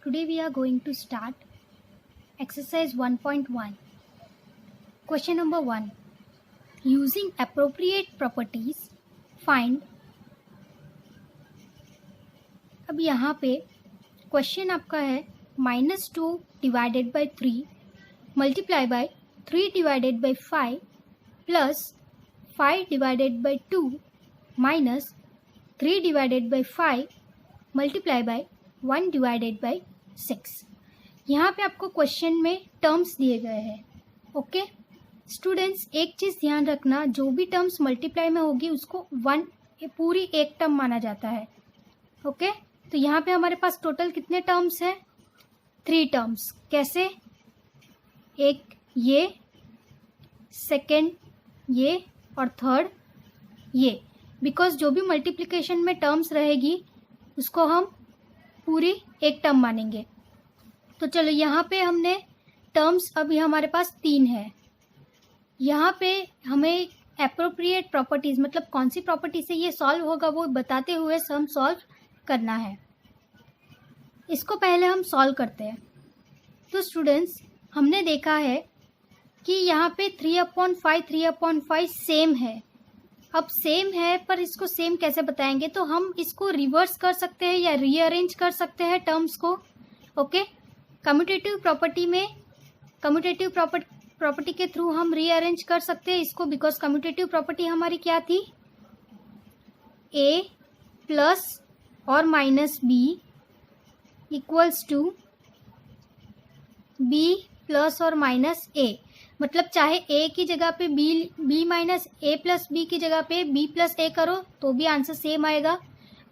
Today we are going to start exercise 1.1. Question number 1. Using appropriate properties, find. अब यहाँ पे question आपका है -2 divided by 3 multiply by 3 divided by 5 plus 5 divided by 2 minus 3 divided by 5 multiply by 1 divided by 6. यहाँ पे आपको question में terms दिए गए हैं. ओके स्टूडेंट्स, एक चीज़ ध्यान रखना, जो भी टर्म्स मल्टीप्लाई में होगी उसको पूरी एक टर्म माना जाता है. ओके तो यहाँ पे हमारे पास टोटल कितने टर्म्स हैं? 3 टर्म्स. कैसे? एक ये, सेकेंड ये और थर्ड ये. बिकॉज जो भी मल्टीप्लिकेशन में टर्म्स रहेगी उसको हम पूरी एक टर्म मानेंगे. तो चलो यहाँ पे हमने टर्म्स अभी हमारे पास 3 है. यहाँ पे हमें एप्रोप्रिएट प्रॉपर्टीज मतलब कौन सी प्रॉपर्टी से ये सॉल्व होगा वो बताते हुए सम सॉल्व करना है. इसको पहले हम सॉल्व करते हैं. तो स्टूडेंट्स, हमने देखा है कि यहाँ पे 3/5 सेम है. अब सेम है पर इसको सेम कैसे बताएंगे? तो हम इसको रिवर्स कर सकते हैं या रीअरेंज कर सकते हैं टर्म्स को. ओके कम्यूटेटिव प्रॉपर्टी में कम्यूटेटिव प्रॉपर्टी के थ्रू हम रीअरेंज कर सकते हैं इसको. बिकॉज कम्यूटेटिव प्रॉपर्टी हमारी क्या थी? ए प्लस और minus B equals to B plus और माइनस ए. मतलब चाहे ए की जगह पे B minus A plus B की जगह पे बी प्लस ए करो तो भी आंसर सेम आएगा,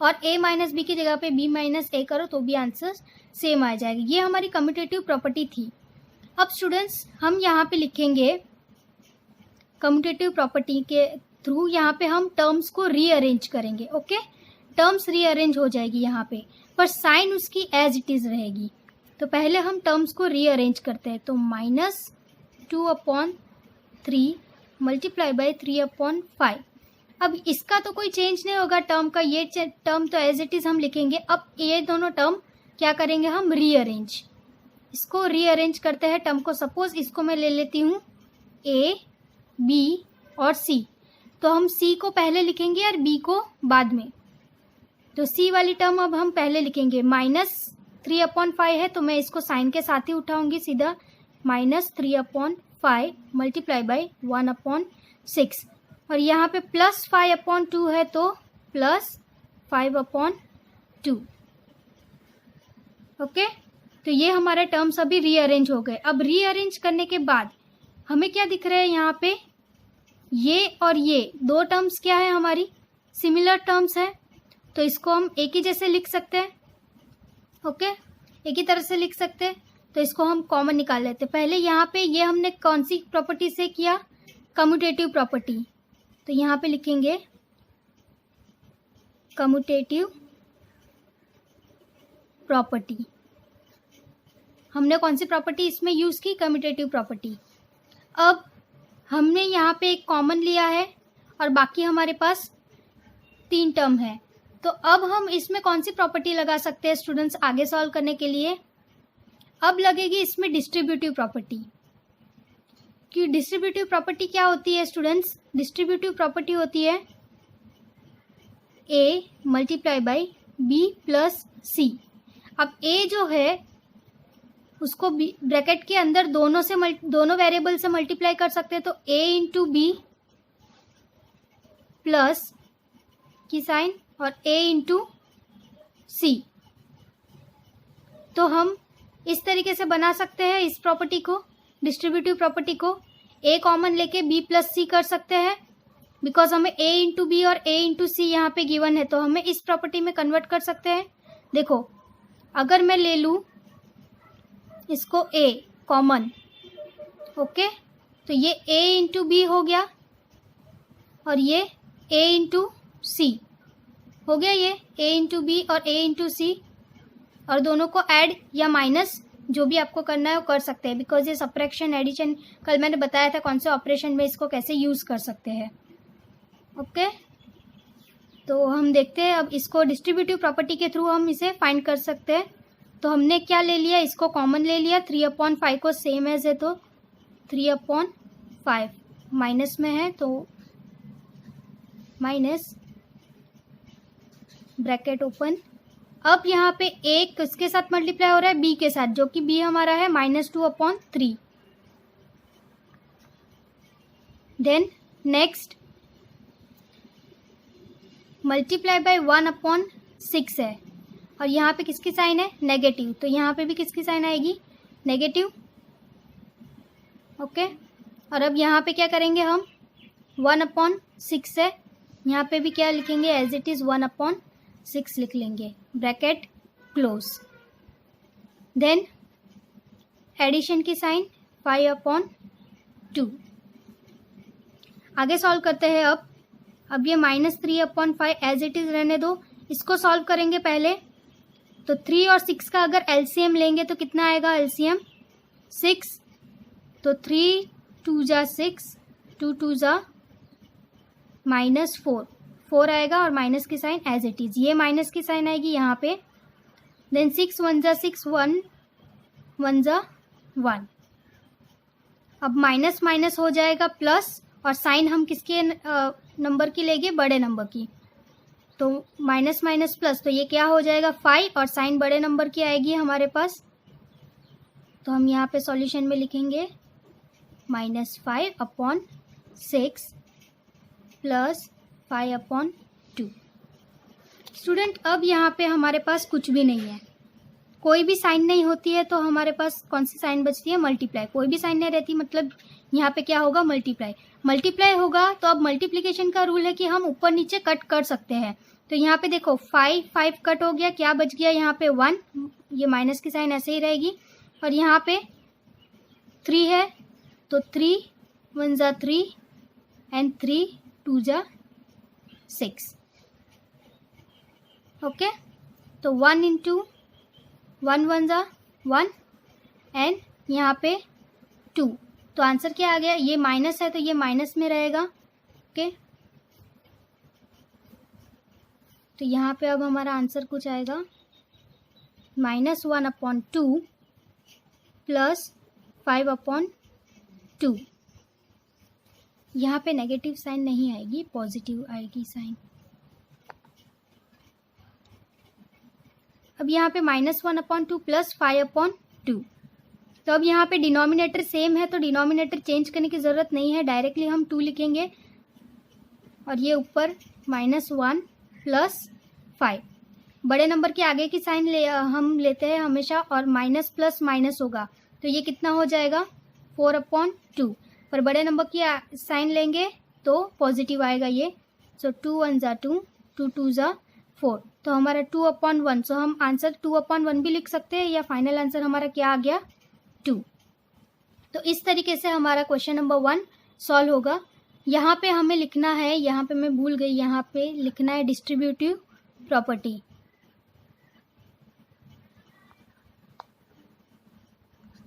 और ए माइनस बी की जगह पे बी माइनस ए करो तो भी आंसर सेम आ जाएगा. ये हमारी कम्यूटेटिव प्रॉपर्टी थी. अब स्टूडेंट्स, हम यहाँ पे लिखेंगे कम्यूटेटिव प्रॉपर्टी के थ्रू यहाँ पे हम टर्म्स को रीअरेंज करेंगे. ओके टर्म्स रीअरेंज हो जाएगी यहाँ पे, पर साइन उसकी एज इट इज रहेगी. तो पहले हम टर्म्स को रीअरेंज करते हैं. तो -2/3 मल्टीप्लाई बाई 3/5. अब इसका तो कोई चेंज नहीं होगा टर्म का, ये टर्म तो एज इट इज हम लिखेंगे. अब ये दोनों टर्म क्या करेंगे हम? रीअरेंज. इसको रीअरेंज करते हैं टर्म को. सपोज इसको मैं ले लेती हूँ ए बी और सी. तो हम सी को पहले लिखेंगे और बी को बाद में. तो सी वाली टर्म अब हम पहले लिखेंगे. -3/5 है तो मैं इसको साइन के साथ ही उठाऊंगी सीधा. -3/5 मल्टीप्लाई बाई 1/6. और यहाँ पे +5/2 है तो +5/2. ओके तो ये हमारे टर्म्स अभी रीअरेंज हो गए. अब रीअरेंज करने के बाद हमें क्या दिख रहा है यहाँ पे? ये और ये दो टर्म्स क्या है? हमारी सिमिलर टर्म्स है. तो इसको हम एक ही जैसे लिख सकते हैं. ओके एक ही तरह से लिख सकते हैं. तो इसको हम कॉमन निकाल लेते हैं. पहले यहाँ पे ये हमने कौन सी प्रॉपर्टी से किया? Commutative property. तो यहाँ पे लिखेंगे कम्यूटेटिव प्रॉपर्टी. हमने कौन सी प्रॉपर्टी इसमें यूज की? Commutative property. अब हमने यहाँ पे एक कॉमन लिया है और बाकी हमारे पास 3 टर्म है. तो अब हम इसमें कौन सी प्रॉपर्टी लगा सकते हैं स्टूडेंट्स आगे सॉल्व करने के लिए? अब लगेगी इसमें डिस्ट्रीब्यूटिव प्रॉपर्टी. कि डिस्ट्रीब्यूटिव प्रॉपर्टी क्या होती है स्टूडेंट्स? डिस्ट्रीब्यूटिव प्रॉपर्टी होती है A multiply by B plus सी. अब ए जो है उसको ब्रैकेट के अंदर दोनों वेरिएबल से मल्टीप्लाई कर सकते हैं. तो ए इंटू बी प्लस की साइन और a इंटू सी. तो हम इस तरीके से बना सकते हैं इस प्रॉपर्टी को, डिस्ट्रीब्यूटिव प्रॉपर्टी को. a कॉमन लेके b प्लस सी कर सकते हैं. बिकॉज हमें a इंटू बी और a इंटू सी यहाँ पे गिवन है तो हमें इस प्रॉपर्टी में कन्वर्ट कर सकते हैं. देखो अगर मैं ले लूँ इसको a कॉमन, ओके तो ये a इंटू बी हो गया और ये a इंटू सी हो गया. ये a इंटू बी और a इंटू सी, और दोनों को ऐड या माइनस जो भी आपको करना है वो कर सकते हैं. बिकॉज ये सब्ट्रैक्शन एडिशन कल मैंने बताया था कौन से ऑपरेशन में इसको कैसे यूज़ कर सकते हैं. ओके तो हम देखते हैं अब इसको डिस्ट्रीब्यूटिव प्रॉपर्टी के थ्रू हम इसे फाइंड कर सकते हैं. तो हमने क्या ले लिया, इसको कॉमन ले लिया, 3/5 को सेम एज है तो 3/5 माइनस में है तो माइनस ब्रैकेट ओपन। अब यहाँ पे एक किसके साथ मल्टीप्लाई हो रहा है, b के साथ, जो कि b हमारा है -2/3। देन नेक्स्ट मल्टीप्लाई बाय 1/6 है और यहाँ पे किसकी साइन है, नेगेटिव, तो यहाँ पे भी किसकी साइन आएगी, नेगेटिव। ओके, और अब यहाँ पे क्या करेंगे हम, 1/6 है, यहाँ पे भी क्या लिखेंगे, एज इट इज़ 1/6 लिख लेंगे, ब्रैकेट क्लोज। देन एडिशन की साइन 5/2। आगे सॉल्व करते हैं। अब ये -3/5 एज इट इज़ रहने दो, इसको सॉल्व करेंगे पहले। तो 3 और 6 का अगर एलसीएम लेंगे तो कितना आएगा, एलसीएम 6, तो 3 2 जा 6, 2 2 जा -4, 4 आएगा और माइनस की साइन एज इट इज़, ये माइनस की साइन आएगी यहाँ पे। देन 6 1 जा 6, 1 1 जा 1। अब माइनस माइनस हो जाएगा प्लस, और साइन हम किसके नंबर की लेंगे, बड़े नंबर की, तो माइनस माइनस प्लस, तो ये क्या हो जाएगा 5, और साइन बड़े नंबर की आएगी हमारे पास। तो हम यहाँ पे सॉल्यूशन में लिखेंगे -5/6 प्लस 5/2। स्टूडेंट अब यहाँ पे हमारे पास कुछ भी नहीं है, कोई भी साइन नहीं होती है, तो हमारे पास कौन सी साइन बचती है, मल्टीप्लाई। कोई भी साइन नहीं रहती, मतलब यहाँ पे क्या होगा, मल्टीप्लाई। मल्टीप्लाई होगा तो अब मल्टीप्लिकेशन का रूल है कि हम ऊपर नीचे कट कर सकते हैं। तो यहाँ पे देखो 5 कट हो गया, क्या बच गया यहाँ पे 1, ये माइनस की साइन ऐसे ही रहेगी, और यहाँ पे 3 है तो 3 1 जा 3 एंड 3 2 जा 6। ओके, तो 1 इंटू 1 1 जा 1 एंड यहाँ पे 2, तो आंसर क्या आ गया, ये माइनस है तो ये माइनस में रहेगा। ओके, तो यहाँ पे अब हमारा आंसर कुछ आएगा -1/2 प्लस 5/2। यहाँ पे नेगेटिव साइन नहीं आएगी, पॉजिटिव आएगी साइन। अब यहाँ पे -1/2 प्लस 5/2, तो अब यहाँ पे डिनोमिनेटर सेम है तो डिनोमिनेटर चेंज करने की ज़रूरत नहीं है, डायरेक्टली हम 2 लिखेंगे, और ये ऊपर -1 प्लस 5। बड़े नंबर के आगे की साइन हम लेते हैं हमेशा, और माइनस प्लस माइनस होगा, तो ये कितना हो जाएगा 4/2। पर बड़े नंबर की साइन लेंगे तो पॉजिटिव आएगा ये, सो 2 1 जा 2, 2 2 जा 4, तो हमारा 2/1। सो हम आंसर 2/1 भी लिख सकते हैं, या फाइनल आंसर हमारा क्या आ गया, 2। तो इस तरीके से हमारा क्वेश्चन नंबर 1 सॉल्व होगा। यहाँ पे हमें लिखना है, यहाँ पे मैं भूल गई, यहाँ पे लिखना है डिस्ट्रीब्यूटिव प्रॉपर्टी।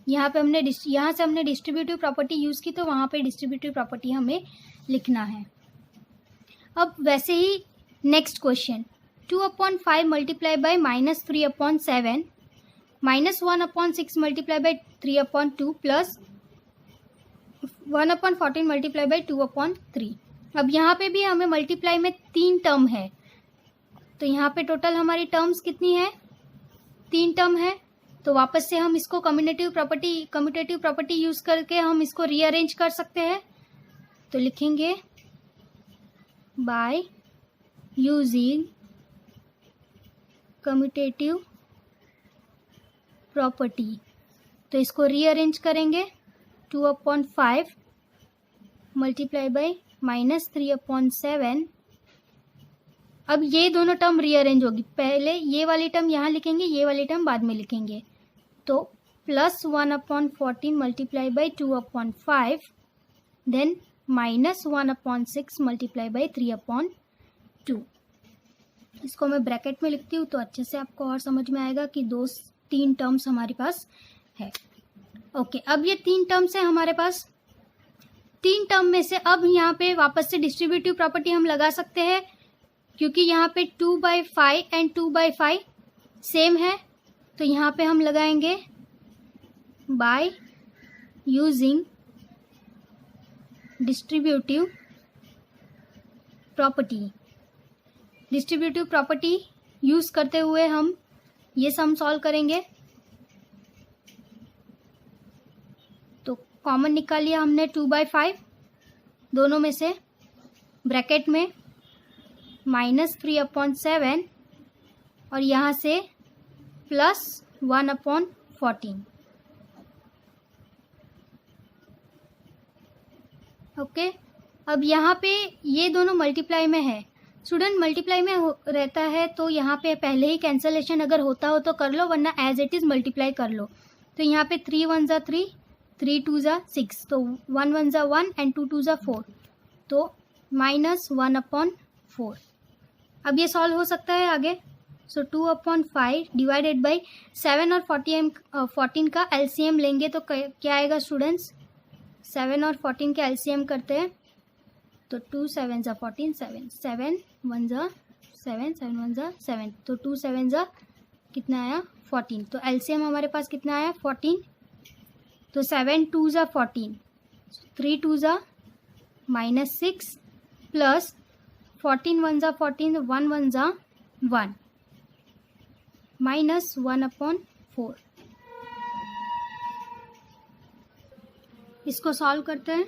यहाँ से हमने डिस्ट्रीब्यूटिव प्रॉपर्टी यूज़ की, तो वहाँ पे डिस्ट्रीब्यूटिव प्रॉपर्टी हमें लिखना है। अब वैसे ही next question, 2/5 multiply by -3/7 -1/6 multiply by 3/2 plus 1/14 multiply by 2/3। अब यहाँ पे भी हमें मल्टीप्लाई में 3 टर्म है, तो यहाँ पे टोटल हमारी टर्म्स कितनी है, 3 टर्म है। तो वापस से हम इसको कम्यूटेटिव प्रॉपर्टी यूज़ करके हम इसको रीअरेंज कर सकते हैं। तो लिखेंगे बाय यूजिंग कम्यूटेटिव प्रॉपर्टी, तो इसको रीअरेंज करेंगे 2/5 मल्टीप्लाई बाय -3/7। अब ये दोनों टर्म रीअरेंज होगी, पहले ये वाली टर्म यहाँ लिखेंगे, ये वाली टर्म बाद में लिखेंगे, तो plus 1/14 multiply by 2/5 then -1/6 multiply by 3/2। इसको मैं ब्रैकेट में लिखती हूँ तो अच्छे से आपको और समझ में आएगा कि 3 टर्म्स हमारे पास है। ओके, अब ये 3 टर्म्स है हमारे पास। 3 टर्म में से अब यहाँ पे वापस से डिस्ट्रीब्यूटिव प्रॉपर्टी हम लगा सकते हैं, क्योंकि यहाँ पे 2/5 एंड 2/5 सेम है, तो यहाँ पे हम लगाएंगे by using distributive property. Distributive property use करते हुए हम ये सम सॉल्व करेंगे। तो कॉमन निकाल लिया हमने 2/5 दोनों में से, ब्रैकेट में -3/7 और यहाँ से +1/14। ओके, अब यहाँ पे ये दोनों मल्टीप्लाई में है। स्टूडेंट मल्टीप्लाई में रहता है तो यहाँ पे पहले ही कैंसलेशन अगर होता हो तो कर लो, वरना एज इट इज़ मल्टीप्लाई कर लो। तो यहाँ पे 3 1 ज़ा 3, 3 2 ज़ा 6, तो 1 1 ज़ा 1 एंड 2 2 ज़ा 4, तो -1/4। अब ये सॉल्व हो सकता है आगे। सो 2/5 डिवाइडेड बाई 7 और 14 का एलसीएम लेंगे तो क्या आएगा स्टूडेंट्स? 7 और 14 के एलसीएम करते हैं तो 2 7 ज़ा 14, 7 7 1 ज़ा 7, 7 1 ज़ा 7, तो 2 7 ज़ा कितना आया? 14। तो एलसीएम हमारे पास कितना आया? 14। तो 7 2 ज़ा 14, 3 2 ज़ा -6 प्लस 14 1 ज़ा 14, 1 1 ज़ा 1, -1/4। इसको सॉल्व करते हैं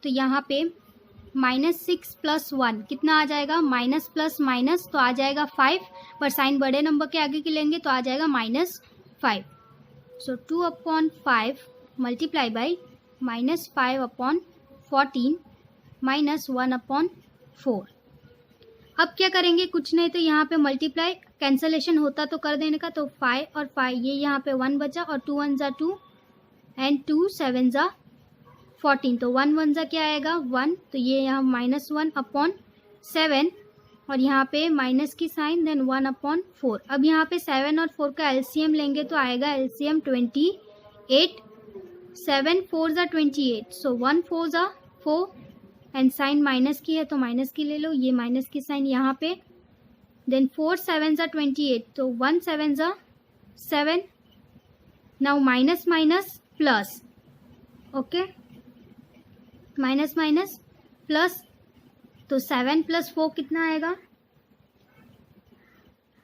तो यहाँ पे -6 + 1 कितना आ जाएगा? माइनस प्लस माइनस तो आ जाएगा 5, पर साइन बड़े नंबर के आगे की लेंगे तो आ जाएगा -5। सो 2/5 मल्टीप्लाई बाई -5/14 -1/4। अब क्या करेंगे? कुछ नहीं, तो यहाँ पे मल्टीप्लाई कैंसलेशन होता तो कर देने का, तो 5 और 5 ये यहाँ पे 1 बचा और 2 1 ज़ा 2 एंड 2 7 ज़ा 14, तो 1 1 ज़ा क्या आएगा? 1, तो ये यहाँ -1/7 और यहाँ पे माइनस की साइन, देन 1/4। अब यहाँ पे 7 और 4 का एलसीएम लेंगे तो आएगा एलसीएम 28, 7 4 ज़ा 28, सो 1 4 ज़ा 4 एंड साइन माइनस की है तो माइनस की ले लो, ये माइनस की साइन यहाँ पे, देन 4 7 ज़ा 28, तो 1 7 ज़ा 7, now minus minus plus, okay, minus minus plus, तो 7 + 4 कितना आएगा?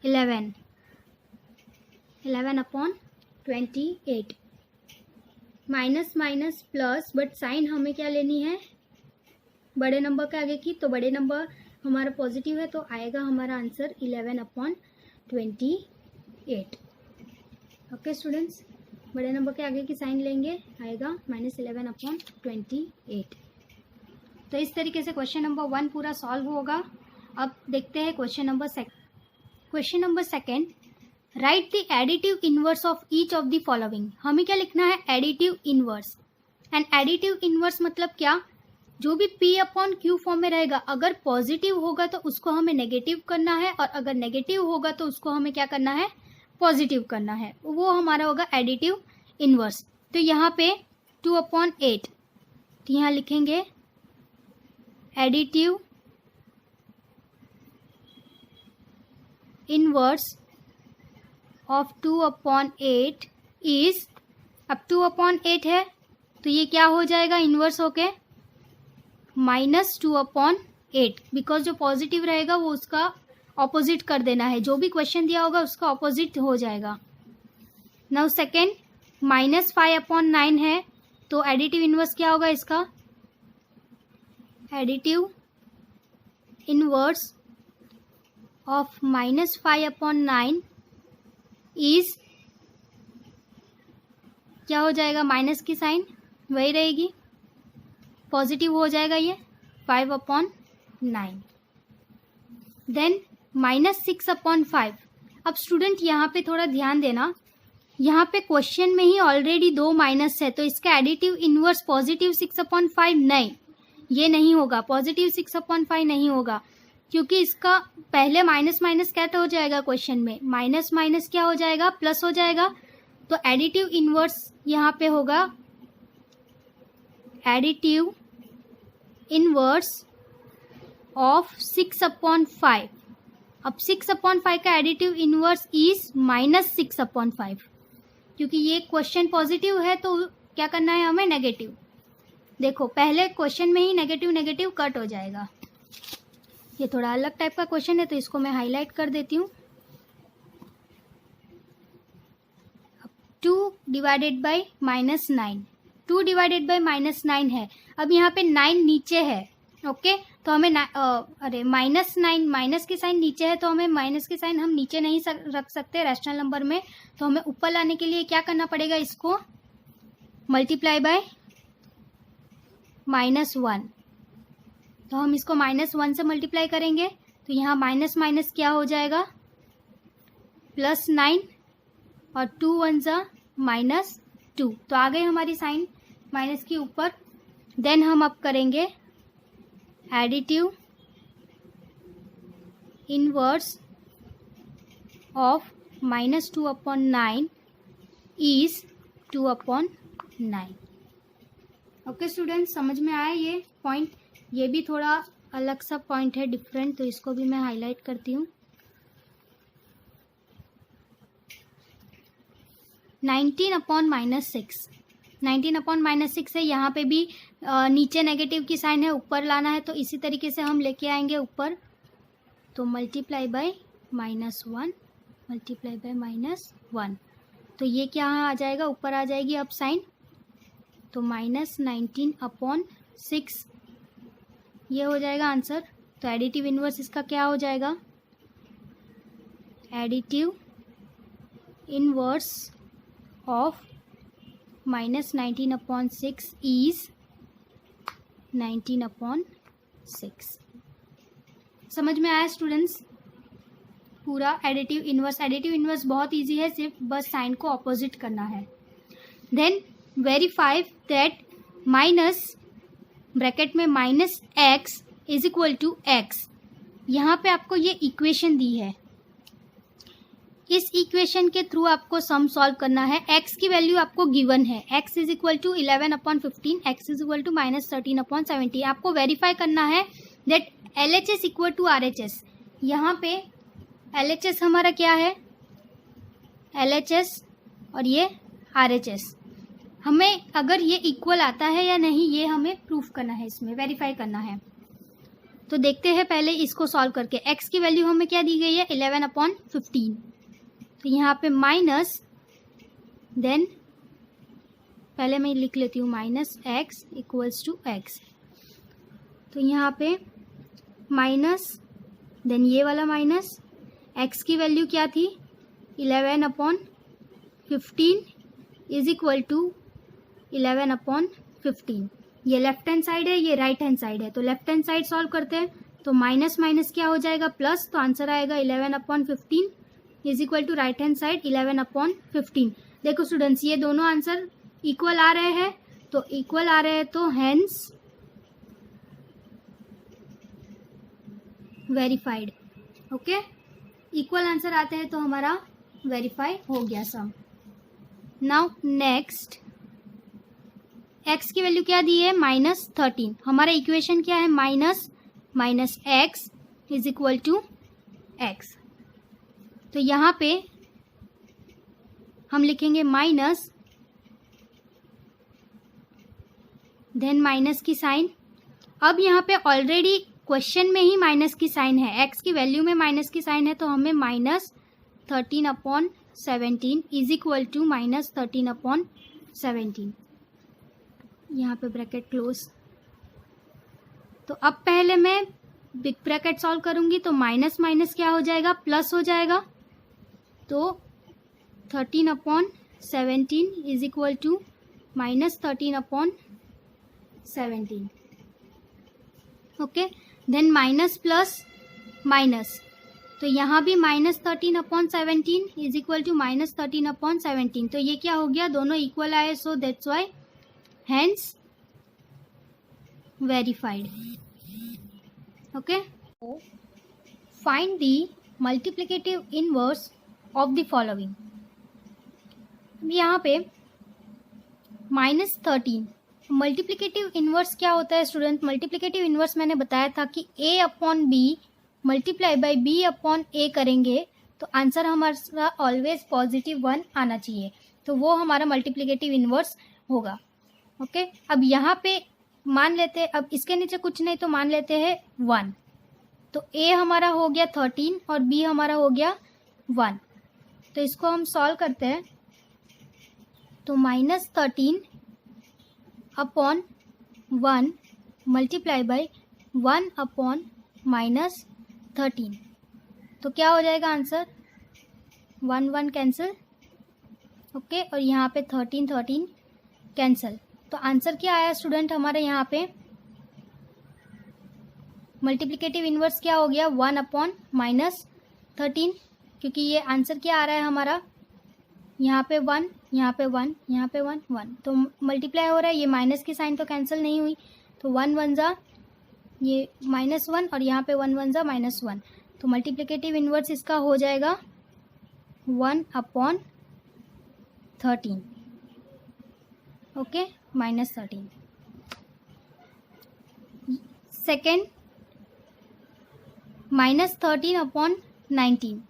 11, 11/28। Minus minus plus, but sign हमें क्या लेनी है? बड़े नंबर के आगे की, तो बड़े नंबर हमारा पॉजिटिव है तो आएगा हमारा आंसर 11/28। ओके स्टूडेंट्स, बड़े नंबर के आगे की साइन लेंगे, आएगा -11/28। तो इस तरीके से क्वेश्चन नंबर 1 पूरा सॉल्व होगा। अब देखते हैं question number second. Right the additive inverse of each of the following. हमें क्या लिखना है? Additive inverse. And additive inverse मतलब क्या? जो भी P/Q फॉर्म में रहेगा, अगर पॉजिटिव होगा तो उसको हमें नेगेटिव करना है, और अगर नेगेटिव होगा तो उसको हमें क्या करना है? पॉजिटिव करना है। वो हमारा होगा एडिटिव इनवर्स। तो यहाँ पे 2/8, तो यहाँ लिखेंगे एडिटिव इनवर्स ऑफ 2/8 इज, अब 2/8 है तो ये क्या हो जाएगा इनवर्स होके? -2/8, बिकॉज जो पॉजिटिव रहेगा वो उसका ऑपोजिट कर देना है, जो भी क्वेश्चन दिया होगा उसका ऑपोजिट हो जाएगा। नाउ सेकेंड, -5/9 है तो एडिटिव इनवर्स क्या होगा इसका? एडिटिव इनवर्स ऑफ -5/9 इज, क्या हो जाएगा? माइनस की साइन वही रहेगी, पॉजिटिव हो जाएगा ये 5/9। देन -6/5। अब स्टूडेंट यहाँ पे थोड़ा ध्यान देना, यहाँ पे क्वेश्चन में ही ऑलरेडी 2 माइनस है, तो इसका एडिटिव इनवर्स पॉजिटिव 6/5 नहीं, ये नहीं होगा, पॉजिटिव 6/5 नहीं होगा, क्योंकि इसका पहले माइनस माइनस क्या हो जाएगा क्वेश्चन में? माइनस माइनस क्या हो जाएगा? प्लस हो जाएगा। तो एडिटिव इनवर्स यहाँ पे होगा एडिटिव इनवर्स ऑफ 6/5, अब 6/5 का एडिटिव इनवर्स इज -6/5, क्योंकि ये क्वेश्चन पॉजिटिव है तो क्या करना है हमें, नेगेटिव। देखो पहले क्वेश्चन में ही नेगेटिव नेगेटिव कट हो जाएगा। ये थोड़ा अलग टाइप का क्वेश्चन है तो इसको मैं हाईलाइट कर देती हूँ। 2 डिवाइडेड बाई -9, 2 डिवाइडेड बाई -9 है। अब यहाँ पे 9 नीचे है, ओके, तो हमें -9, माइनस की साइन नीचे है तो हमें माइनस की साइन हम नीचे नहीं रख सकते रैशनल नंबर में, तो हमें ऊपर लाने के लिए क्या करना पड़ेगा, इसको मल्टीप्लाई बाय -1। तो हम इसको -1 से मल्टीप्लाई करेंगे तो यहाँ माइनस माइनस क्या हो जाएगा, +9 और 2 1 जा -2, तो आ गई हमारी साइन माइनस के ऊपर। देन हम अब करेंगे additive inverse of -2/9 is 2/9। Okay students, समझ में आया ये पॉइंट? ये भी थोड़ा अलग सा पॉइंट है, डिफरेंट, तो इसको भी मैं हाईलाइट करती हूँ। 19/-6, 19/-6 है। यहाँ पे भी नीचे नेगेटिव की साइन है, ऊपर लाना है तो इसी तरीके से हम लेके आएंगे ऊपर। तो मल्टीप्लाई बाय -1, मल्टीप्लाई बाय -1, तो ये क्या आ जाएगा, ऊपर आ जाएगी अब साइन, तो -19/6 ये हो जाएगा आंसर। तो एडिटिव इनवर्स इसका क्या हो जाएगा, एडिटिव इनवर्स ऑफ -19/6 इज 19/6। समझ में आया स्टूडेंट्स पूरा एडिटिव इनवर्स? एडिटिव इनवर्स बहुत इजी है, सिर्फ बस साइन को ऑपोजिट करना है। Then verify that minus bracket में -x is equal to x। यहाँ पे आपको ये इक्वेशन दी है, इस इक्वेशन के थ्रू आपको सम सॉल्व करना है। x की वैल्यू आपको गिवन है, x is equal to 11/15, x is equal to -13/70। आपको वेरीफाई करना है that LHS equal to RHS। यहाँ पे LHS हमारा क्या है, LHS और ये RHS, हमें अगर ये इक्वल आता है या नहीं ये हमें प्रूफ करना है, इसमें वेरीफाई करना है। तो देखते हैं पहले इसको सॉल्व करके। x की वैल्यू हमें क्या दी गई है, 11/15, तो यहाँ पे माइनस, देन पहले मैं लिख लेती हूँ -x इक्वल्स टू x, तो यहाँ पे माइनस, देन ये वाला माइनस, x की वैल्यू क्या थी, 11/15 इज इक्वल टू 11/15। ये लेफ्ट हैंड साइड है, ये राइट हैंड साइड है, तो लेफ्ट हैंड साइड सॉल्व करते हैं तो माइनस माइनस क्या हो जाएगा, प्लस, तो आंसर आएगा 11/15 is equal to right hand side 11/15। देखो स्टूडेंट्स ये दोनों आंसर इक्वल आ रहे हैं, तो इक्वल आ रहे हैं तो hence verified. Okay, equal answer आते हैं तो हमारा वेरीफाई हो गया सम। नाउ नेक्स्ट, x की वैल्यू क्या दी है, -13। हमारा इक्वेशन क्या है, minus x is equal to x। तो यहाँ पे हम लिखेंगे माइनस, देन माइनस की साइन। अब यहाँ पे ऑलरेडी क्वेश्चन में ही माइनस की साइन है, x की वैल्यू में माइनस की साइन है, तो हमें -13/17 इज इक्वल टू -13/17। यहाँ पे ब्रैकेट क्लोज। तो अब पहले मैं बिग ब्रैकेट सॉल्व करूंगी तो माइनस माइनस क्या हो जाएगा, प्लस हो जाएगा, तो 13/17 is equal to -13/17। Okay, then minus plus minus, तो यहाँ भी -13/17 इज इक्वल टू -13/17। तो ये क्या हो गया, दोनों इक्वल आए, so that's why hence verified. Okay, find the multiplicative inverse of the following. यहाँ पे -13 मल्टीप्लिकेटिव इनवर्स क्या होता है स्टूडेंट? मल्टीप्लिकेटिव इनवर्स मैंने बताया था कि a/b multiply by B upon A करेंगे तो आंसर हमारा ऑलवेज +1 आना चाहिए, तो वो हमारा मल्टीप्लिकेटिव इन्वर्स होगा। ओके, अब यहाँ पे मान लेते हैं, अब इसके नीचे कुछ नहीं तो मान लेते हैं 1, तो ए हमारा हो गया 13 और बी हमारा हो गया 1। तो इसको हम सॉल्व करते हैं, तो -13 अपॉन 1 मल्टीप्लाई बाय 1 अपॉन -13, तो क्या हो जाएगा आंसर, 1 1 कैंसिल। ओके, और यहाँ पे 13 13 कैंसिल, तो आंसर क्या आया स्टूडेंट हमारे यहाँ पे मल्टीप्लिकेटिव इन्वर्स क्या हो गया, 1 अपॉन -13, क्योंकि ये आंसर क्या आ रहा है हमारा, यहाँ पे 1 यहाँ पे 1 यहाँ पे 1 1, तो मल्टीप्लाई हो रहा है, ये माइनस की साइन तो कैंसिल नहीं हुई, तो 1 1 जा ये -1 और यहाँ पे 1 1 जा -1, तो मल्टीप्लिकेटिव इन्वर्स इसका हो जाएगा 1 upon 13। Okay, -13। Second, -13 upon 19,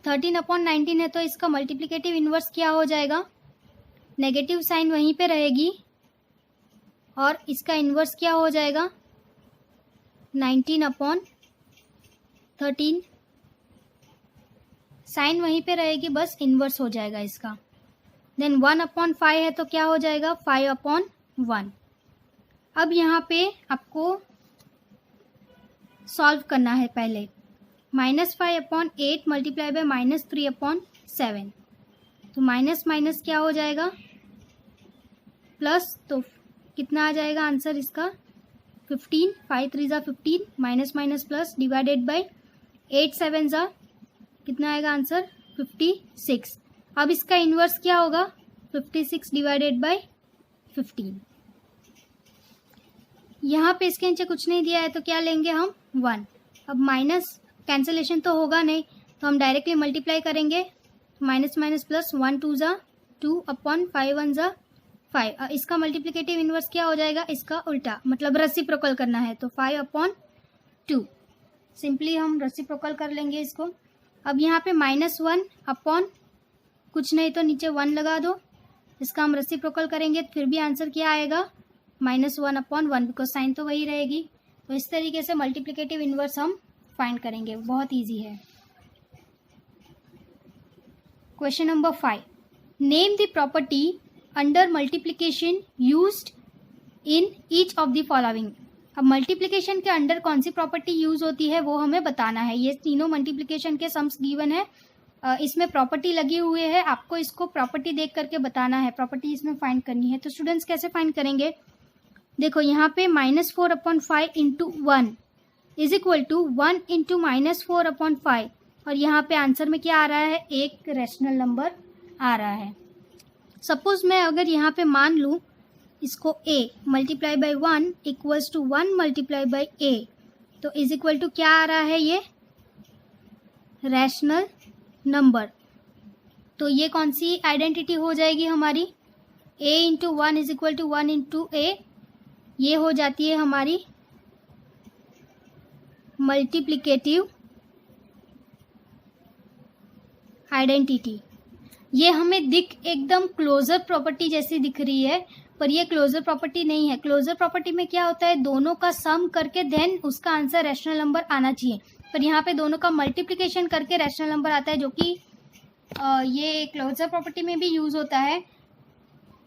13 upon 19 है तो इसका मल्टीप्लिकेटिव इन्वर्स क्या हो जाएगा, नेगेटिव साइन वहीं पे रहेगी और इसका इन्वर्स क्या हो जाएगा 19 अपॉन 13, साइन वहीं पे रहेगी, बस इन्वर्स हो जाएगा इसका। देन 1 अपॉन 5 है तो क्या हो जाएगा 5 अपॉन 1। अब यहाँ पे आपको सॉल्व करना है पहले, -5 अपॉन 8 मल्टीप्लाई बाय -3 अपॉन 7, तो माइनस माइनस क्या हो जाएगा प्लस, तो कितना आ जाएगा आंसर इसका 15, 5 3 जा 15, minus minus plus divided by 8 7 जा कितना आएगा आंसर 56। अब इसका इन्वर्स क्या होगा 56 डिवाइडेड बाय 15। यहाँ पे इसके नीचे कुछ नहीं दिया है तो क्या लेंगे हम 1। अब माइनस कैंसिलेशन तो होगा नहीं तो हम डायरेक्टली मल्टीप्लाई करेंगे, माइनस माइनस प्लस 1 2 जा 2 अपॉन 5 1 जा 5। इसका मल्टीप्लिकेटिव इन्वर्स क्या हो जाएगा, इसका उल्टा, मतलब रेसिप्रोकल करना है तो 5 अपॉन 2, सिंपली हम रेसिप्रोकल कर लेंगे इसको। अब यहाँ पे -1 अपॉन कुछ नहीं तो नीचे 1 लगा दो, इसका हम रेसिप्रोकल करेंगे फिर भी आंसर क्या आएगा -1 अपॉन 1, बिकॉज साइन तो वही रहेगी। तो इस तरीके से मल्टीप्लिकेटिव इन्वर्स हम फाइंड करेंगे, बहुत इजी है। Question number 5, name the property under multiplication used in each of the following. अब मल्टीप्लिकेशन के अंडर कौन सी प्रॉपर्टी यूज होती है वो हमें बताना है। ये तीनों मल्टीप्लिकेशन के सम्स गिवन है, इसमें प्रॉपर्टी लगी हुई है, आपको इसको प्रॉपर्टी देख करके बताना है, प्रॉपर्टी इसमें फाइंड करनी है। तो स्टूडेंट्स कैसे फाइंड करेंगे, देखो यहाँ पे -4 upon 5 into 1 is equal to 1 into -4 upon 5, और यहाँ पे आंसर में क्या आ रहा है, एक रैशनल नंबर आ रहा है। सपोज मैं अगर यहाँ पे मान लूँ इसको a multiply by 1 equals to 1 multiply by a, तो इज इक्वल टू क्या आ रहा है, ये रैशनल नंबर। तो ये कौन सी आइडेंटिटी हो जाएगी हमारी, a into 1 is equal to 1 into a, ये हो जाती है हमारी मल्टीप्लिकेटिव आइडेंटिटी। ये हमें दिख एकदम क्लोजर प्रॉपर्टी जैसी दिख रही है, पर ये क्लोजर प्रॉपर्टी नहीं है। क्लोजर प्रॉपर्टी में क्या होता है, दोनों का सम करके देन उसका आंसर रैशनल नंबर आना चाहिए, पर यहाँ पे दोनों का मल्टीप्लिकेशन करके रैशनल नंबर आता है, जो कि ये क्लोजर प्रॉपर्टी में भी यूज होता है।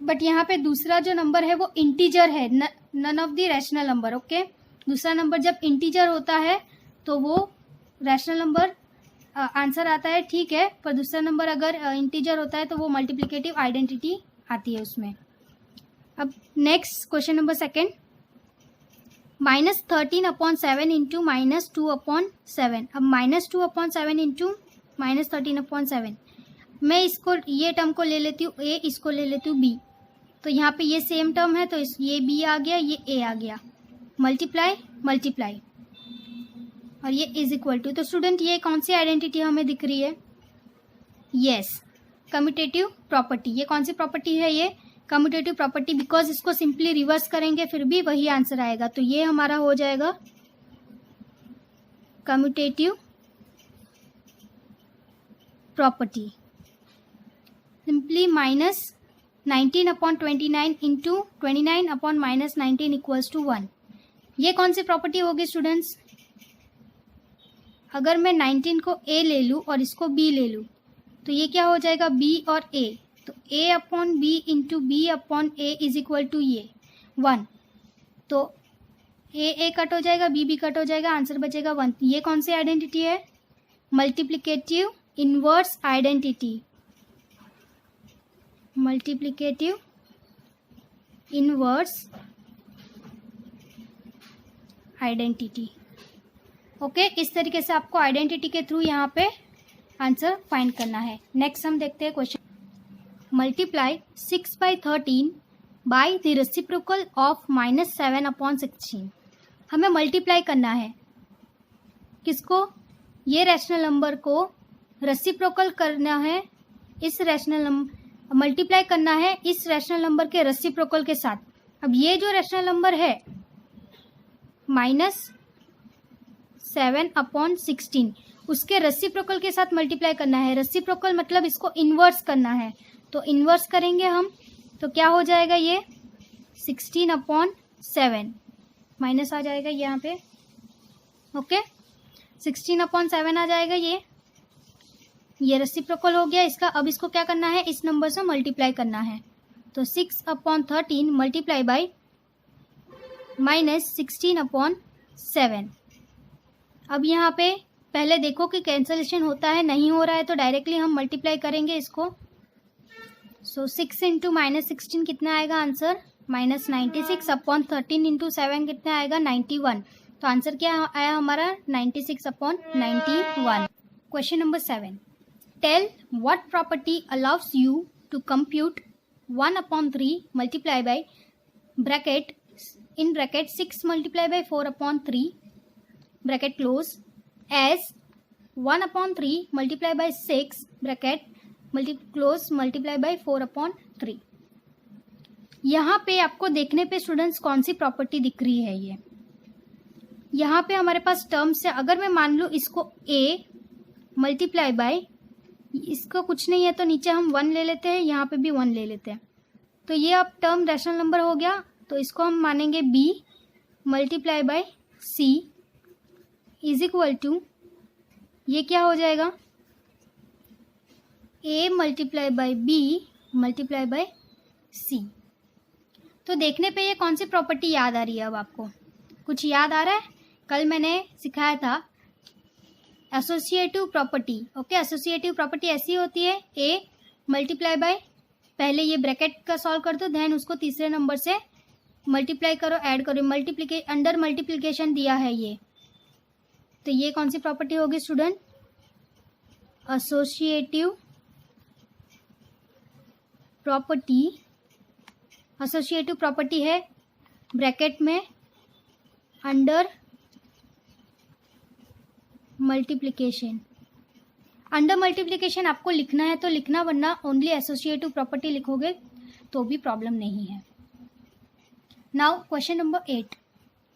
बट यहाँ पे दूसरा जो नंबर है वो इंटीजर है, none of the rational number. Okay, दूसरा नंबर जब इंटीजर होता है तो वो रैशनल नंबर आंसर आता है, ठीक है, पर दूसरा नंबर अगर इंटीजर होता है तो वो मल्टीप्लिकेटिव आइडेंटिटी आती है उसमें। अब next question number 2, -13 upon 7 into -2 upon 7। अब -2 अपॉन 7 इंटू -13 अपॉन 7, मैं इसको ये टर्म को ले लेती हूँ a, इसको ले लेती हूँ b, तो यहाँ पे ये सेम टर्म है तो ये b आ गया, ये a आ गया, मल्टीप्लाई मल्टीप्लाई, और ये इज इक्वल टू। तो स्टूडेंट ये कौन सी आइडेंटिटी हमें दिख रही है, यस कम्यूटेटिव प्रॉपर्टी। ये कौन सी प्रॉपर्टी है, ये कम्यूटेटिव प्रॉपर्टी, बिकॉज इसको सिंपली रिवर्स करेंगे फिर भी वही आंसर आएगा। तो ये हमारा हो जाएगा commutative property. Simply minus 19/29 into 29/-19 equals to 1। ये कौन सी प्रॉपर्टी होगी स्टूडेंट्स? अगर मैं 19 को a ले लूँ और इसको b ले लूँ तो ये क्या हो जाएगा, b और a। तो a/b into b/a is equal to ये 1। तो a कट हो जाएगा, b कट हो जाएगा, आंसर बचेगा 1। ये कौन सी आइडेंटिटी है? Multiplicative inverse identity. Multiplicative inverse identity. Okay, इस तरीके से आपको आइडेंटिटी के थ्रू यहाँ पे आंसर फाइंड करना है। नेक्स्ट हम देखते हैं question. Multiply 6/13 by the reciprocal of -7/16। हमें मल्टीप्लाई करना है किसको? ये रैशनल नंबर को रेसिप्रोकल करना है, इस रैशनल नंबर मल्टीप्लाई करना है इस रैशनल नंबर के रेसिप्रोकल के साथ। अब ये जो रैशनल नंबर है -7/16 उसके रेसिप्रोकल के साथ मल्टीप्लाई करना है। रेसिप्रोकल मतलब इसको इन्वर्स करना है, तो इन्वर्स करेंगे हम तो क्या हो जाएगा, ये 16/7 माइनस आ जाएगा यहाँ पे। ओके, 16/7 आ जाएगा। ये रेसिप्रोकल हो गया इसका। अब इसको क्या करना है, इस नंबर से मल्टीप्लाई करना है। तो 6/13 मल्टीप्लाई बाई -16/7। अब यहाँ पे पहले देखो कि कैंसलेशन होता है, नहीं हो रहा है तो डायरेक्टली हम मल्टीप्लाई करेंगे इसको। सो 6 इंटू -16 कितना आएगा आंसर? -96/13 इंटू 7 कितना आएगा? 91। तो आंसर क्या आया हमारा? 96/91। Question number 7। Tell what property allows you to compute 1/3 multiply by bracket in bracket 6 multiplied by 4/3 bracket close as 1/3 multiplied by 6 bracket close multiplied by 4/3। यहाँ पे आपको देखने पे स्टूडेंट्स कौन सी प्रॉपर्टी दिख रही है? ये यहाँ पे हमारे पास टर्म्स है। अगर मैं मान लूँ इसको a मल्टीप्लाई बाय, इसको कुछ नहीं है तो नीचे हम 1 ले लेते हैं, यहाँ पे भी 1 ले लेते हैं। तो ये अब टर्म रैशनल नंबर हो गया, तो इसको हम मानेंगे b multiply by c is equal to, ये क्या हो जाएगा, a multiply by b multiply by c। तो देखने पे ये कौन सी प्रॉपर्टी याद आ रही है? अब आपको कुछ याद आ रहा है? कल मैंने सिखाया था associative property. Okay, associative property ऐसी होती है, a मल्टीप्लाई बाय, पहले ये ब्रैकेट का सॉल्व कर दो, देन उसको तीसरे नंबर से मल्टीप्लाई करो, ऐड करो, अंडर मल्टीप्लिकेशन दिया है ये। तो ये कौन सी प्रॉपर्टी होगी student? Associative property. Associative property है ब्रैकेट में अंडर मल्टीप्लिकेशन। अंडर मल्टीप्लिकेशन आपको लिखना है तो लिखना, वरना ओनली एसोसिएटिव प्रॉपर्टी लिखोगे तो भी प्रॉब्लम नहीं है। Now question number 8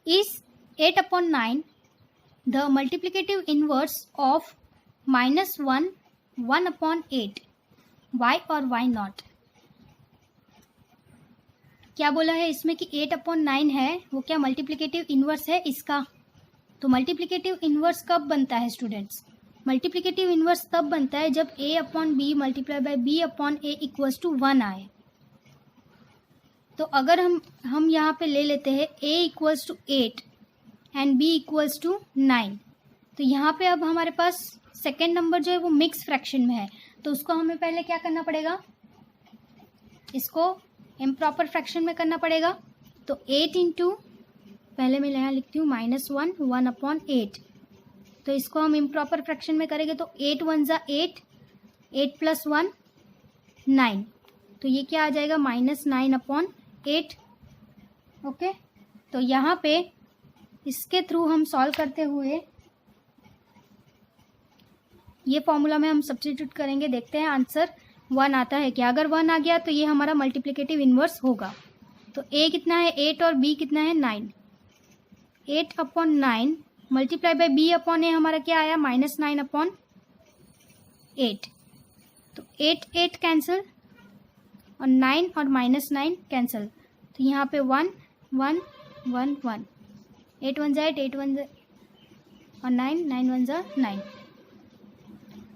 is 8/9 the multiplicative inverse of -1 1/8, why और वाई नॉट। क्या बोला है इसमें कि 8/9 है, वो क्या मल्टीप्लिकेटिव इनवर्स है इसका? तो मल्टीप्लिकेटिव इनवर्स कब बनता है स्टूडेंट्स? मल्टीप्लिकेटिव इनवर्स तब बनता है जब a/b multiply bye b/a equals to 1 आए। तो अगर हम यहाँ पे ले लेते हैं a equals to 8 and b equals to 9, तो यहाँ पे अब हमारे पास सेकेंड नंबर जो है वो मिक्स फ्रैक्शन में है, तो उसको हमें पहले क्या करना पड़ेगा, इसको इम्प्रॉपर फ्रैक्शन में करना पड़ेगा। तो 8 इंटू, पहले मैं यहाँ लिखती हूँ -1 1/8, तो इसको हम इम्प्रॉपर फ्रैक्शन में करेंगे तो 8 1 ज़ा 8, 8 + 1 9, तो ये क्या आ जाएगा -9/8। ओके, तो यहाँ पे इसके थ्रू हम सॉल्व करते हुए ये फॉर्मूला में हम सब्स्टिट्यूट करेंगे, देखते हैं आंसर 1 आता है क्या। अगर 1 आ गया तो ये हमारा मल्टीप्लिकेटिव इनवर्स होगा। तो a कितना है 8 और b कितना है 9। 8/9 मल्टीप्लाई बाय बी अपॉन ए हमारा क्या आया, -9/8। तो 8 कैंसिल और 9 और -9 कैंसिल, तो यहाँ पे 1 1 1 1, 8 1 8, 8 1 और 9 9 1 9,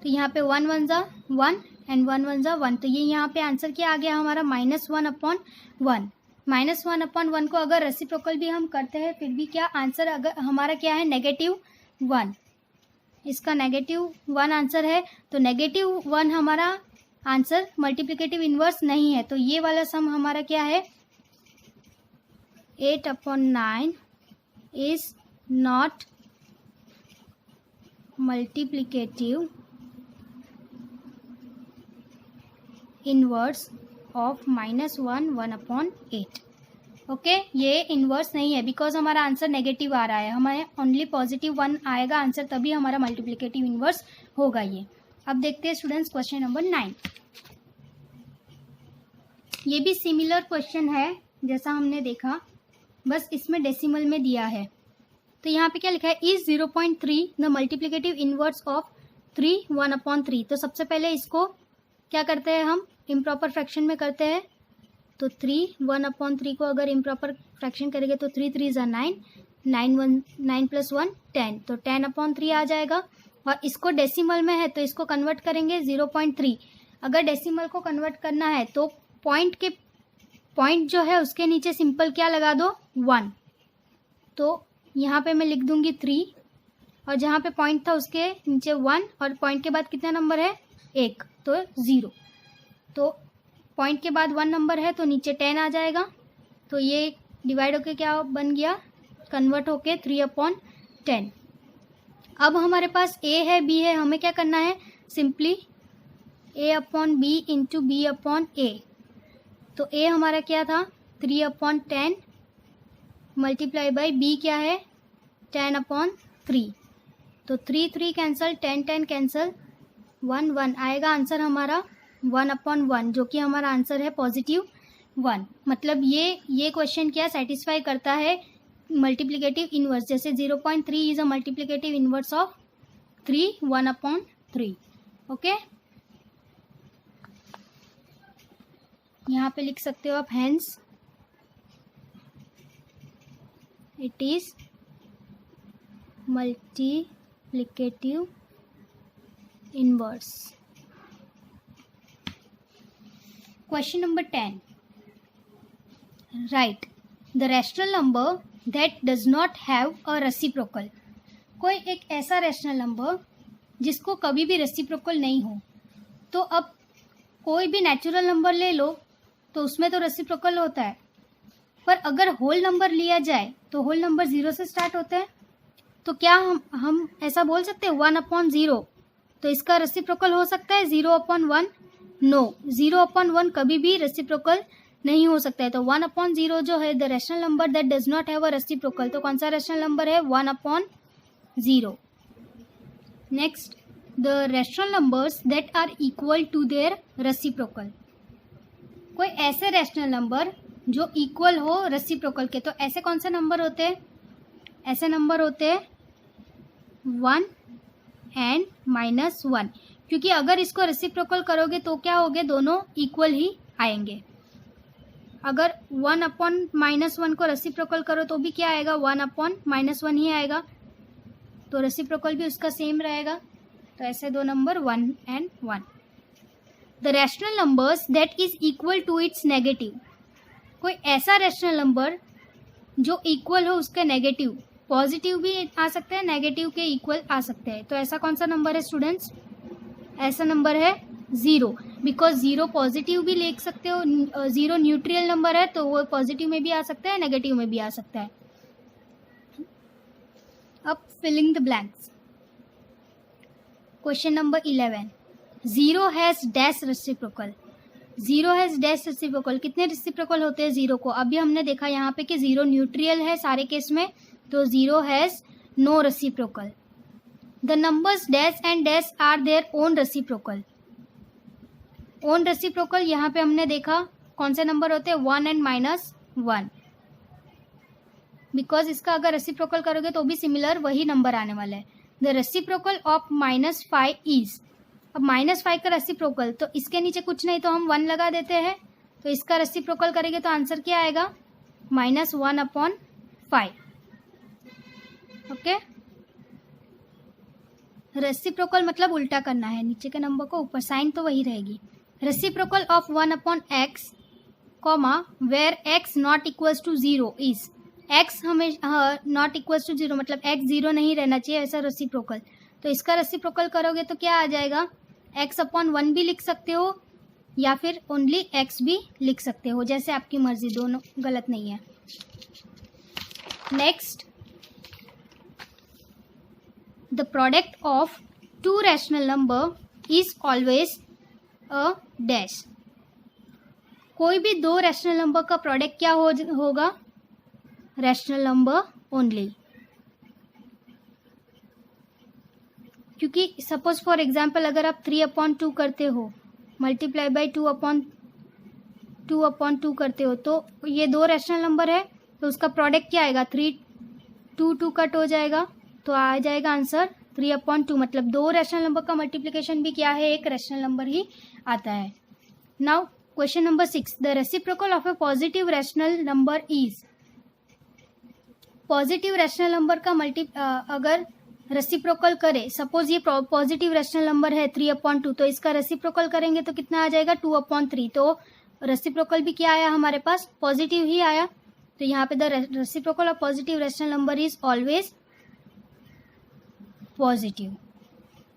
तो यहाँ पे 1 1 1 एंड 1 1 1, तो ये यहाँ पे आंसर क्या आ गया हमारा, -1/1। -1/1 को अगर रेसिप्रोकल भी हम करते हैं फिर भी क्या आंसर अगर हमारा क्या है, -1। इसका -1 आंसर है, तो -1 हमारा आंसर मल्टीप्लिकेटिव इनवर्स नहीं है। तो ये वाला सम हमारा क्या है, 8/9 is not multiplicative inverse of -1 1/8। Okay, ये इनवर्स नहीं है बिकॉज हमारा आंसर नेगेटिव आ रहा है, हमारे ओनली +1 आएगा आंसर, तभी हमारा मल्टीप्लिकेटिव इनवर्स होगा ये। अब देखते हैं स्टूडेंट्स क्वेश्चन नंबर 9। ये भी सिमिलर क्वेश्चन है जैसा हमने देखा, बस इसमें डेसिमल में दिया है। तो यहाँ पे क्या लिखा है, is 0.3 the multiplicative inverse of 3 1/3। तो सबसे पहले इसको क्या करते हैं, हम इम्प्रॉपर फ्रैक्शन में करते हैं। तो 3 1/3 को अगर इम्प्रॉपर फ्रैक्शन करेंगे तो 3 3 = 9, 9 + 1 10, तो 10/3 आ जाएगा। और इसको डेसिमल में है तो इसको कन्वर्ट करेंगे 0.3। अगर डेसिमल को कन्वर्ट करना है तो पॉइंट जो है उसके नीचे सिंपल क्या लगा दो, 1। तो यहाँ पे मैं लिख दूंगी 3, और जहाँ पे पॉइंट था उसके नीचे 1, और पॉइंट के बाद कितना नंबर है, 1, तो 0। तो पॉइंट के बाद 1 नंबर है तो नीचे 10 आ जाएगा। तो ये डिवाइड होके क्या बन गया, कन्वर्ट होके 3/10। अब हमारे पास a है b है, हमें क्या करना है, सिंपली a/b इंटू b/a। तो a हमारा क्या था, 3/10 मल्टीप्लाई बाई b क्या है, 10/3। तो 3 3 कैंसल, 10 10 कैंसल, 1 1 आएगा आंसर हमारा 1/1, जो कि हमारा आंसर है +1। मतलब ये क्वेश्चन क्या सेटिस्फाई करता है मल्टीप्लिकेटिव इनवर्स, जैसे 0.3 is a multiplicative inverse of 3 1/3। Okay, यहाँ पे लिख सकते हो आप, hence it is multiplicative inverse. Question number 10. Write the rational number that does not have a reciprocal. कोई एक ऐसा रैशनल नंबर जिसको कभी भी रेसिप्रोकल नहीं हो। तो अब कोई भी नेचुरल नंबर ले लो तो उसमें तो रेसिप्रोकल होता है, पर अगर होल नंबर लिया जाए तो होल नंबर 0 से स्टार्ट होते हैं। तो क्या हम ऐसा बोल सकते हैं 1/0, तो इसका रेसिप्रोकल हो सकता है 0/1? नो, 0/1 कभी भी रेसिप्रोकल नहीं हो सकता है। तो 1/0 जो है the rational number that does not have a reciprocal, तो कौन सा रैशनल नंबर है, 1/0। Next, the rational numbers that are equal to their reciprocal. कोई ऐसे रैशनल नंबर जो इक्वल हो रेसिप्रोकल के, तो ऐसे कौन से नंबर होते हैं, ऐसे नंबर होते हैं 1 एंड -1, क्योंकि अगर इसको रेसिप्रोकल करोगे तो क्या होगे, दोनों इक्वल ही आएंगे। अगर 1/-1 को रेसिप्रोकल करो तो भी क्या आएगा, 1/-1 ही आएगा, तो रेसिप्रोकल भी उसका सेम रहेगा। तो ऐसे दो number 1 and 1। The rational numbers that is equal to its negative. कोई ऐसा रैशनल नंबर जो इक्वल हो उसके नेगेटिव, पॉजिटिव भी आ सकते हैं, नेगेटिव के इक्वल आ सकते हैं। तो ऐसा कौन सा नंबर है स्टूडेंट्स, ऐसा नंबर है 0, बिकॉज 0 पॉजिटिव भी लिख सकते हो, 0 न्यूट्रल नंबर है तो वो पॉजिटिव में भी आ सकता है, नेगेटिव में भी आ सकता है। अब filling the blanks. Question number 11, 0 has dash reciprocal. 0 has dash reciprocal, कितने रेसिप्रोकल होते हैं 0 को, अभी हमने देखा यहाँ पे कि 0 न्यूट्रल है सारे केस में, तो 0 has no reciprocal. The numbers dash and dash are their own reciprocal. Own reciprocal यहाँ पे हमने देखा कौन से नंबर होते हैं, 1 एंड -1। बिकॉज इसका अगर रेसिप्रोकल करोगे तो भी सिमिलर वही नंबर आने वाला है। द रेसिप्रोकल ऑफ -5 इज, अब -5 का रेसिप्रोकल, तो इसके नीचे कुछ नहीं तो हम 1 लगा देते हैं, तो इसका रेसिप्रोकल करेंगे तो आंसर क्या आएगा, -1/5। ओके, रेसिप्रोकल मतलब उल्टा करना है, नीचे के नंबर को ऊपर, साइन तो वही रहेगी। Reciprocal of 1/x comma where x not equals to 0 is, x हमें नॉट इक्वल्स टू 0 मतलब x 0 नहीं रहना चाहिए, ऐसा रेसिप्रोकल। तो इसका रेसिप्रोकल करोगे तो क्या आ जाएगा, x/1 भी लिख सकते हो या फिर ओनली x भी लिख सकते हो, जैसे आपकी मर्जी, दोनों गलत नहीं है। Next, the product of 2 rational number is always a dash. कोई भी 2 रैशनल नंबर का प्रोडक्ट क्या होगा, रैशनल नंबर ओनली। क्योंकि सपोज फॉर एग्जांपल अगर आप 3/2 करते हो मल्टीप्लाई बाई 2/2 करते हो, तो ये 2 रैशनल नंबर है, तो उसका प्रोडक्ट क्या आएगा, 3, 2 कट हो जाएगा, तो आ जाएगा आंसर 3/2। मतलब 2 रैशनल नंबर का मल्टीप्लिकेशन भी क्या है, एक रैशनल नंबर ही आता है। Now question number 6, the reciprocal of A positive rational number is. Positive rational number का अगर रेसिप्रोकल करे, सपोज ये पॉजिटिव रैशनल नंबर है 3/2, तो इसका रेसिप्रोकल करेंगे तो कितना आ जाएगा, 2/3। तो रेसिप्रोकल भी क्या आया हमारे पास, पॉजिटिव ही आया। तो यहाँ पे the reciprocal of positive rational number is always positive.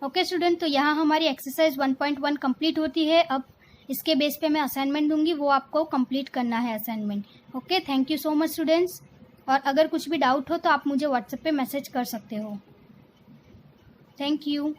Okay student, तो यहाँ हमारी एक्सरसाइज 1.1 कंप्लीट होती है। अब इसके बेस पे मैं असाइनमेंट दूंगी, वो आपको कंप्लीट करना है assignment. Okay, thank you so much students. और अगर कुछ भी डाउट हो तो आप मुझे व्हाट्सएप पे मैसेज कर सकते हो। Thank you.